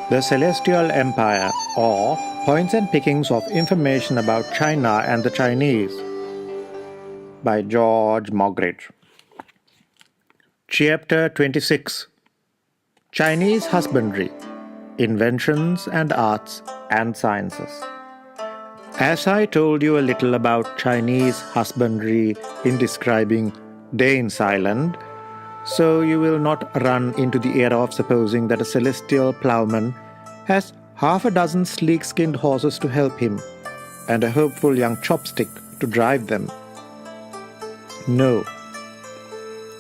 The Celestial Empire, or Points and Pickings of Information about China and the Chinese, by George Mogridge. Chapter 26. Chinese Husbandry, Inventions and Arts and Sciences. As I told you a little about Chinese husbandry in describing Dane's Island, so you will not run into the error of supposing that a celestial ploughman has half a dozen sleek-skinned horses to help him, and a hopeful young chopstick to drive them. No.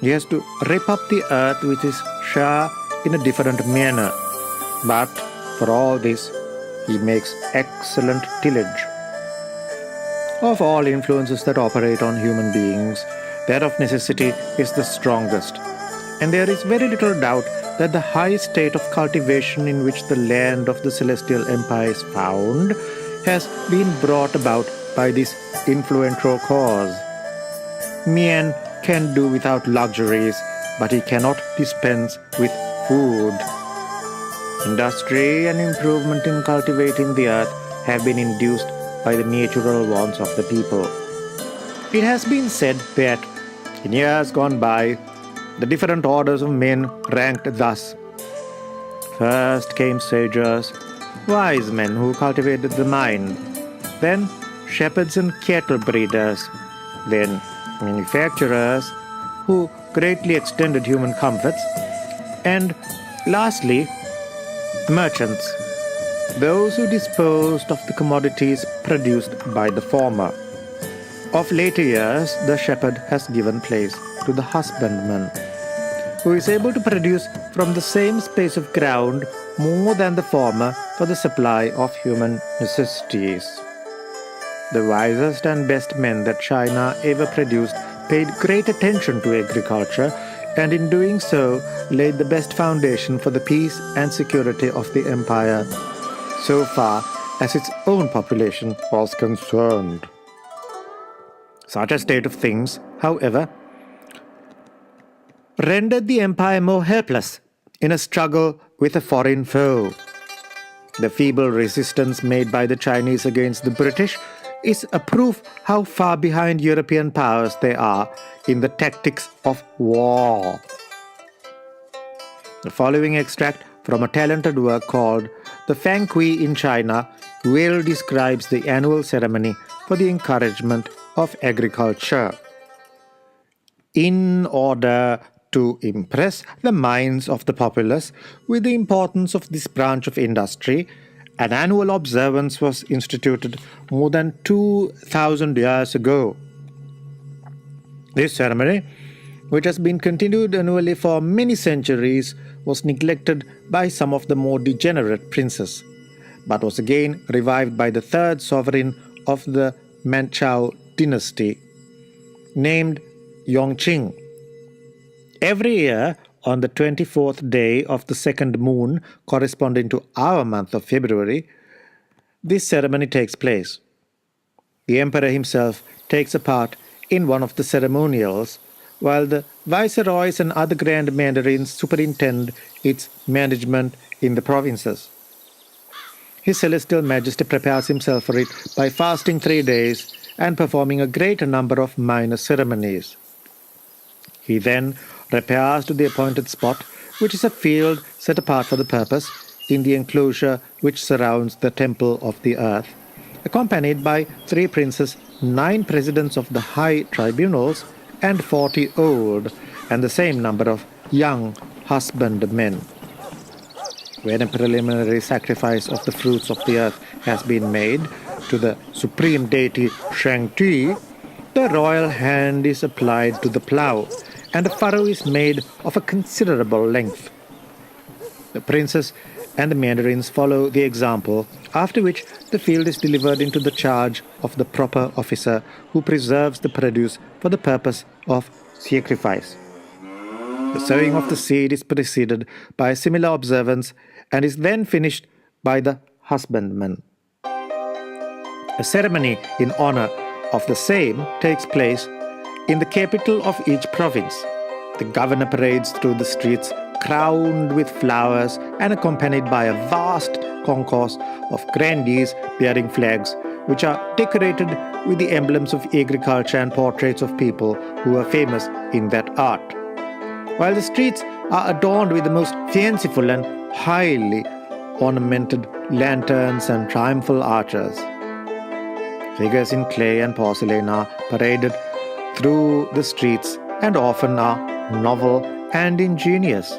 He has to rip up the earth with his share in a different manner, but for all this, he makes excellent tillage. Of all influences that operate on human beings, that of necessity is the strongest, and there is very little doubt that the high state of cultivation in which the land of the Celestial Empire is found has been brought about by this influential cause. Man can do without luxuries, but he cannot dispense with food. Industry and improvement in cultivating the earth have been induced by the natural wants of the people. It has been said that, in years gone by, the different orders of men ranked thus. First came sages, wise men who cultivated the mind, then shepherds and cattle breeders, then manufacturers who greatly extended human comforts, and lastly, merchants, those who disposed of the commodities produced by the former. Of later years, the shepherd has given place to the husbandman, who is able to produce from the same space of ground more than the former for the supply of human necessities. The wisest and best men that China ever produced paid great attention to agriculture, and in doing so laid the best foundation for the peace and security of the empire, so far as its own population was concerned. Such a state of things, however, rendered the empire more helpless in a struggle with a foreign foe. The feeble resistance made by the Chinese against the British is a proof how far behind European powers they are in the tactics of war. The following extract from a talented work called The Fang Kui in China well describes the annual ceremony for the encouragement of agriculture. In order to impress the minds of the populace with the importance of this branch of industry, an annual observance was instituted more than 2,000 years ago. This ceremony, which has been continued annually for many centuries, was neglected by some of the more degenerate princes, but was again revived by the third sovereign of the Manchu dynasty, named Yongqing. Every year, on the 24th day of the second moon corresponding to our month of February, this ceremony takes place. The emperor himself takes a part in one of the ceremonials, while the viceroys and other grand mandarins superintend its management in the provinces. His Celestial Majesty prepares himself for it by fasting 3 days and performing a great number of minor ceremonies. He then repairs to the appointed spot, which is a field set apart for the purpose, in the enclosure which surrounds the Temple of the Earth, accompanied by 3 princes, 9 presidents of the high tribunals, and 40 old, and the same number of young husbandmen. When a preliminary sacrifice of the fruits of the earth has been made to the supreme deity Shang-Ti, the royal hand is applied to the plough, and a furrow is made of a considerable length. The princes and the mandarins follow the example, after which the field is delivered into the charge of the proper officer who preserves the produce for the purpose of sacrifice. The sowing of the seed is preceded by a similar observance and is then finished by the husbandman. A ceremony in honor of the same takes place in the capital of each province. The governor parades through the streets crowned with flowers and accompanied by a vast concourse of grandees bearing flags, which are decorated with the emblems of agriculture and portraits of people who are famous in that art. While the streets are adorned with the most fanciful and highly ornamented lanterns and triumphal arches. Figures in clay and porcelain are paraded through the streets and often are novel and ingenious.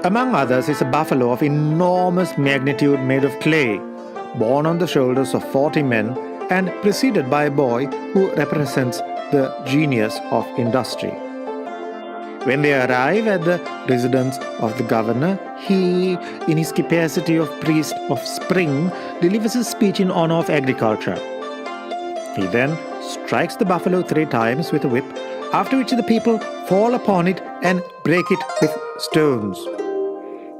Among others is a buffalo of enormous magnitude made of clay, borne on the shoulders of 40 men and preceded by a boy who represents the genius of industry. When they arrive at the residence of the governor, he, in his capacity of priest of spring, delivers a speech in honor of agriculture. He then strikes the buffalo 3 times with a whip, after which the people fall upon it and break it with stones.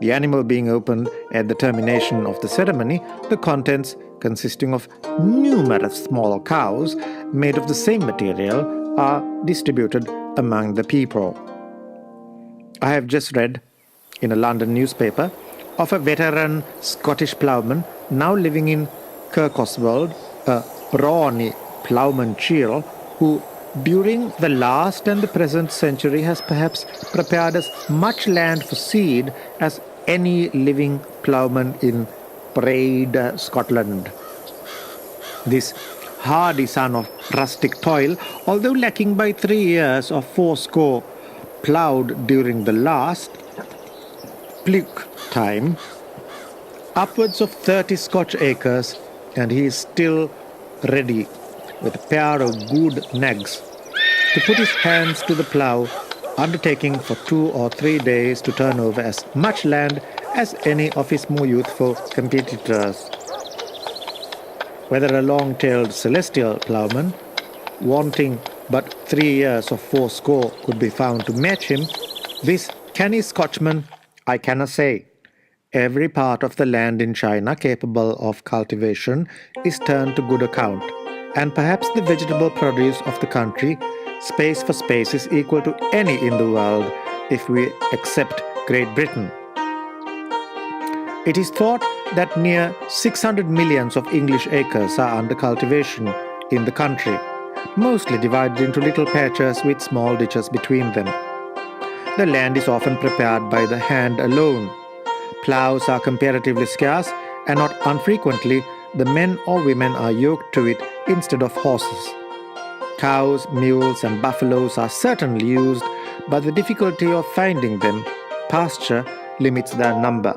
The animal being opened at the termination of the ceremony, the contents, consisting of numerous small cows made of the same material, are distributed among the people. I have just read in a London newspaper of a veteran Scottish ploughman now living in Kirkoswald, a brawny ploughman chiel, who during the last and the present century has perhaps prepared as much land for seed as any living ploughman in Braid, Scotland. This hardy son of rustic toil, although lacking by 3 years of 80, ploughed during the last pluck time upwards of 30 Scotch acres, and he is still ready with a pair of good nags to put his hands to the plough, undertaking for 2 or 3 days to turn over as much land as any of his more youthful competitors. Whether a long-tailed celestial ploughman, wanting but 3 years of 80, could be found to match him, this canny Scotchman I cannot say. Every part of the land in China capable of cultivation is turned to good account, and perhaps the vegetable produce of the country, space for space, is equal to any in the world if we except Great Britain. It is thought that near 600 millions of English acres are under cultivation in the country, mostly divided into little patches with small ditches between them. The land is often prepared by the hand alone. Ploughs are comparatively scarce, and not unfrequently the men or women are yoked to it instead of horses. Cows, mules, and buffaloes are certainly used, but the difficulty of finding them pasture limits their number.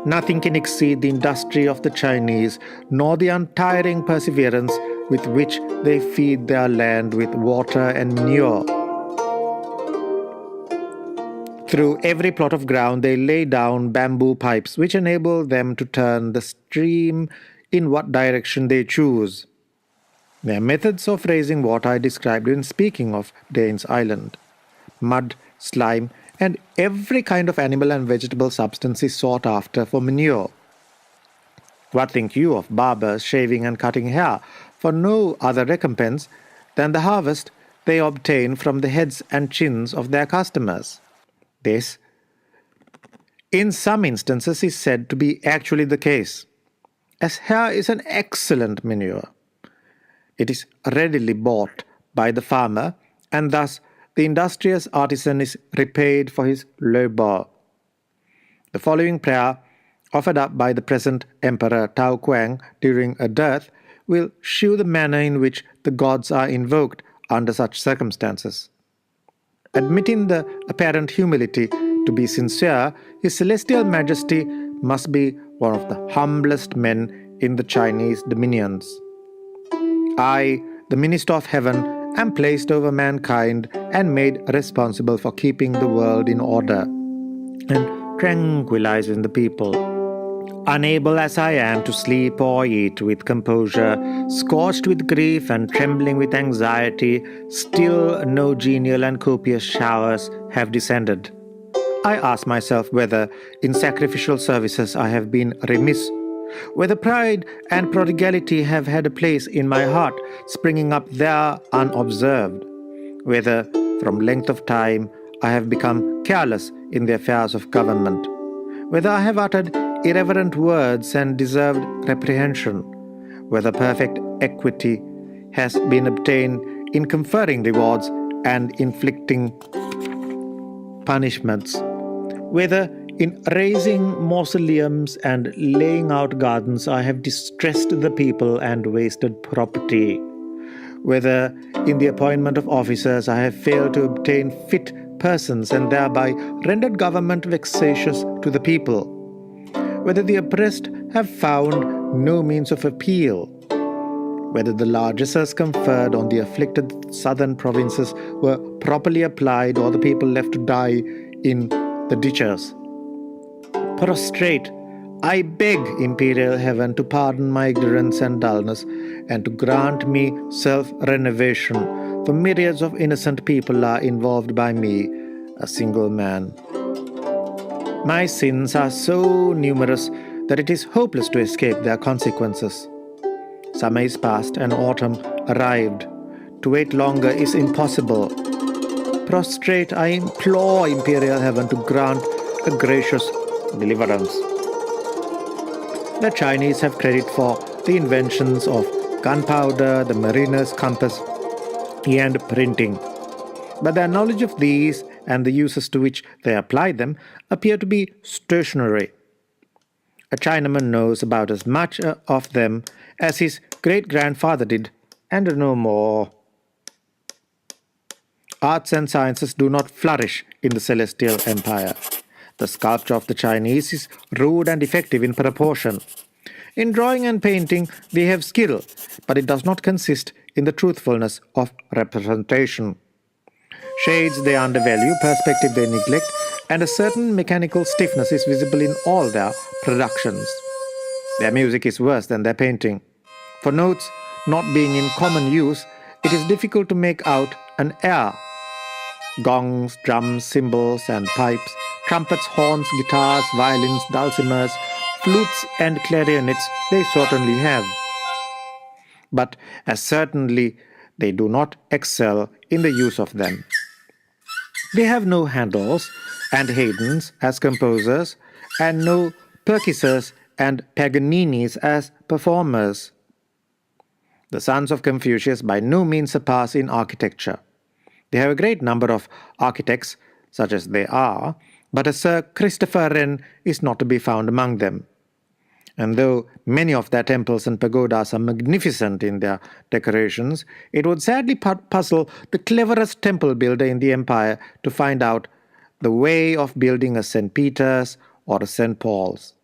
Nothing can exceed the industry of the Chinese, nor the untiring perseverance with which they feed their land with water and manure. Through every plot of ground they lay down bamboo pipes which enable them to turn the stream in what direction they choose. Their methods of raising water I described in speaking of Danes Island. Mud, slime, and every kind of animal and vegetable substance is sought after for manure. What think you of barbers shaving and cutting hair for no other recompense than the harvest they obtain from the heads and chins of their customers? This, in some instances, is said to be actually the case, as hair is an excellent manure. It is readily bought by the farmer, and thus the industrious artisan is repaid for his labor. The following prayer, offered up by the present Emperor Tao Kuang during a dearth, will shew the manner in which the gods are invoked under such circumstances. Admitting the apparent humility to be sincere, His Celestial Majesty must be one of the humblest men in the Chinese dominions. I, the Minister of Heaven, am placed over mankind and made responsible for keeping the world in order and tranquilizing the people. Unable as I am to sleep or eat with composure, scorched with grief and trembling with anxiety, still no genial and copious showers have descended. I ask myself whether in sacrificial services I have been remiss, whether pride and prodigality have had a place in my heart, springing up there unobserved, whether from length of time I have become careless in the affairs of government, whether I have uttered irreverent words and deserved reprehension, whether perfect equity has been obtained in conferring rewards and inflicting punishments, whether in raising mausoleums and laying out gardens I have distressed the people and wasted property, whether in the appointment of officers I have failed to obtain fit persons and thereby rendered government vexatious to the people, whether the oppressed have found no means of appeal, whether the largesses conferred on the afflicted southern provinces were properly applied or the people left to die in the ditches. Prostrate, I beg imperial heaven to pardon my ignorance and dullness and to grant me self-renovation, for myriads of innocent people are involved by me, a single man. My sins are so numerous that it is hopeless to escape their consequences. Summer is past and autumn arrived. To wait longer is impossible. Prostrate, I implore imperial heaven to grant a gracious deliverance. The Chinese have credit for the inventions of gunpowder, the mariner's compass, and printing. But their knowledge of these and the uses to which they apply them appear to be stationary. A Chinaman knows about as much of them as his great-grandfather did, and no more. Arts and sciences do not flourish in the Celestial Empire. The sculpture of the Chinese is rude and effective in proportion. In drawing and painting, they have skill, but it does not consist in the truthfulness of representation. Shades they undervalue, perspective they neglect, and a certain mechanical stiffness is visible in all their productions. Their music is worse than their painting. For notes not being in common use, it is difficult to make out an air. Gongs, drums, cymbals, and pipes, trumpets, horns, guitars, violins, dulcimers, flutes, and clarionets they certainly have. But as certainly they do not excel in the use of them. They have no Handels and Haydns as composers, and no Purkisers and Paganinis as performers. The sons of Confucius by no means surpass in architecture. They have a great number of architects, such as they are, but a Sir Christopher Wren is not to be found among them. And though many of their temples and pagodas are magnificent in their decorations, it would sadly puzzle the cleverest temple builder in the empire to find out the way of building a St. Peter's or a St. Paul's.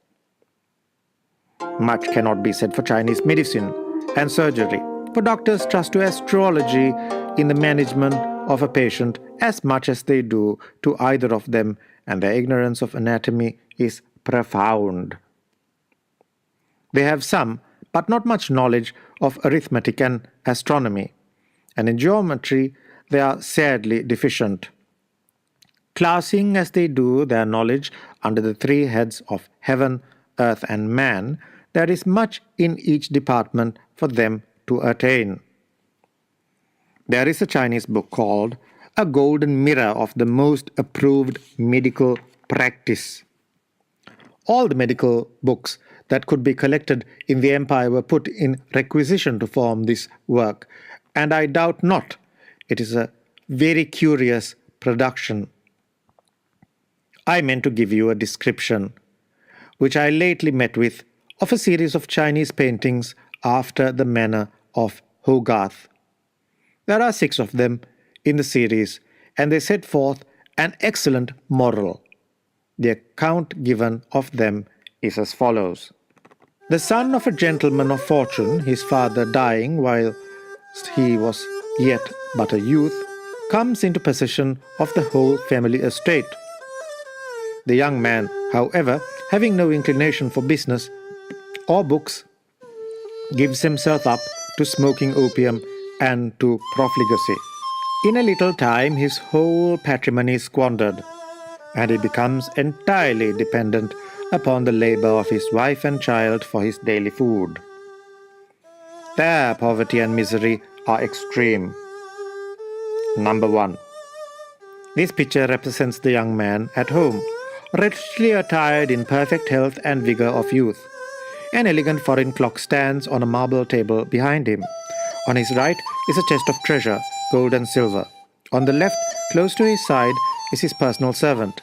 Much cannot be said for Chinese medicine and surgery, for doctors trust to astrology in the management of a patient as much as they do to either of them, and their ignorance of anatomy is profound. They have some, but not much knowledge of arithmetic and astronomy, and in geometry they are sadly deficient. Classing as they do their knowledge under the three heads of heaven, earth, and man, there is much in each department for them to attain. There is a Chinese book called A Golden Mirror of the Most Approved Medical Practice. All the medical books that could be collected in the empire were put in requisition to form this work, and I doubt not it is a very curious production. I meant to give you a description, which I lately met with, of a series of Chinese paintings after the manner of Hogarth. There are 6 of them in the series, and they set forth an excellent moral. The account given of them is as follows. The son of a gentleman of fortune, his father dying whilst he was yet but a youth, comes into possession of the whole family estate. The young man, however, having no inclination for business or books, gives himself up to smoking opium and to profligacy. In a little time his whole patrimony is squandered, and he becomes entirely dependent upon the labor of his wife and child for his daily food. Their poverty and misery are extreme. Number 1. This picture represents the young man at home, richly attired in perfect health and vigor of youth. An elegant foreign clock stands on a marble table behind him. On his right is a chest of treasure, gold and silver. On the left, close to his side, is his personal servant.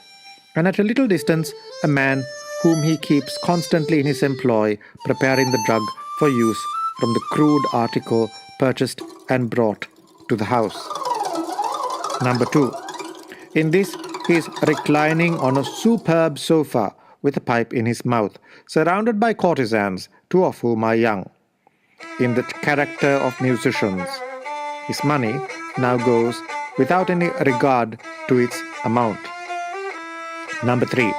And at a little distance, a man whom he keeps constantly in his employ, preparing the drug for use from the crude article purchased and brought to the house. Number 2. In this, he is reclining on a superb sofa with a pipe in his mouth, surrounded by courtesans, 2 of whom are young. In the character of musicians, his money now goes without any regard to its amount. Number 3.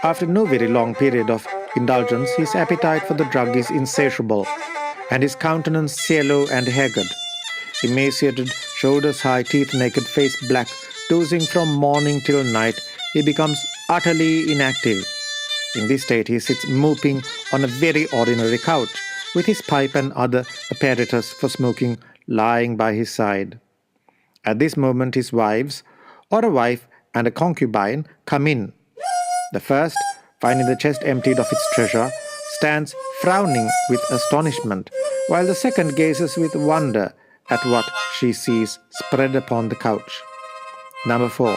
After no very long period of indulgence, his appetite for the drug is insatiable, and his countenance yellow and haggard. Emaciated, shoulders high, teeth naked, face black, dozing from morning till night, he becomes utterly inactive. In this state, he sits moping on a very ordinary couch, with his pipe and other apparatus for smoking lying by his side. At this moment, his wives, or a wife and a concubine, come in. The first, finding the chest emptied of its treasure, stands frowning with astonishment, while the second gazes with wonder at what she sees spread upon the couch. Number 4.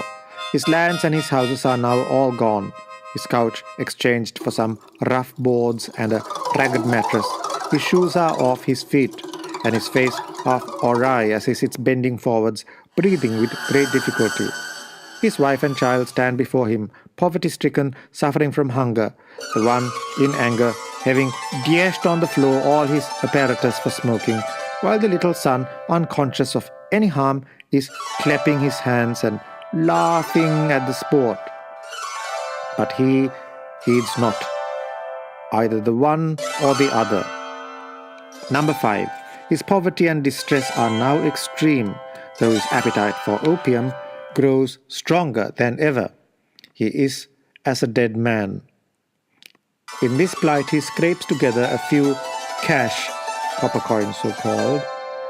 His lands and his houses are now all gone. His couch exchanged for some rough boards and a ragged mattress. His shoes are off his feet, and his face half awry as he sits bending forwards, breathing with great difficulty. His wife and child stand before him, poverty-stricken, suffering from hunger, the one, in anger, having dashed on the floor all his apparatus for smoking, while the little son, unconscious of any harm, is clapping his hands and laughing at the sport. But he heeds not either the one or the other. Number 5. His poverty and distress are now extreme, though his appetite for opium grows stronger than ever. He is as a dead man. In this plight, he scrapes together a few cash, copper coins so-called,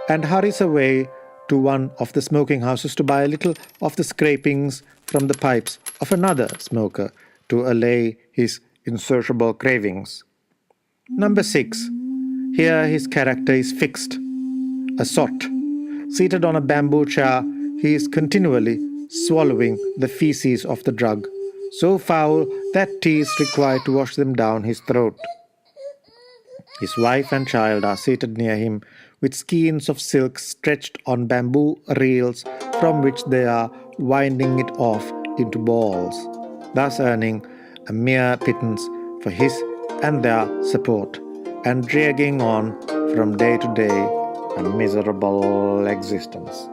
and hurries away to one of the smoking houses to buy a little of the scrapings from the pipes of another smoker to allay his insatiable cravings. Number 6. Here his character is fixed. A sot. Seated on a bamboo chair, he is continually swallowing the feces of the drug, so foul that tea is required to wash them down his throat. His wife and child are seated near him, with skeins of silk stretched on bamboo reels from which they are winding it off into balls, thus earning a mere pittance for his and their support, and dragging on from day to day a miserable existence.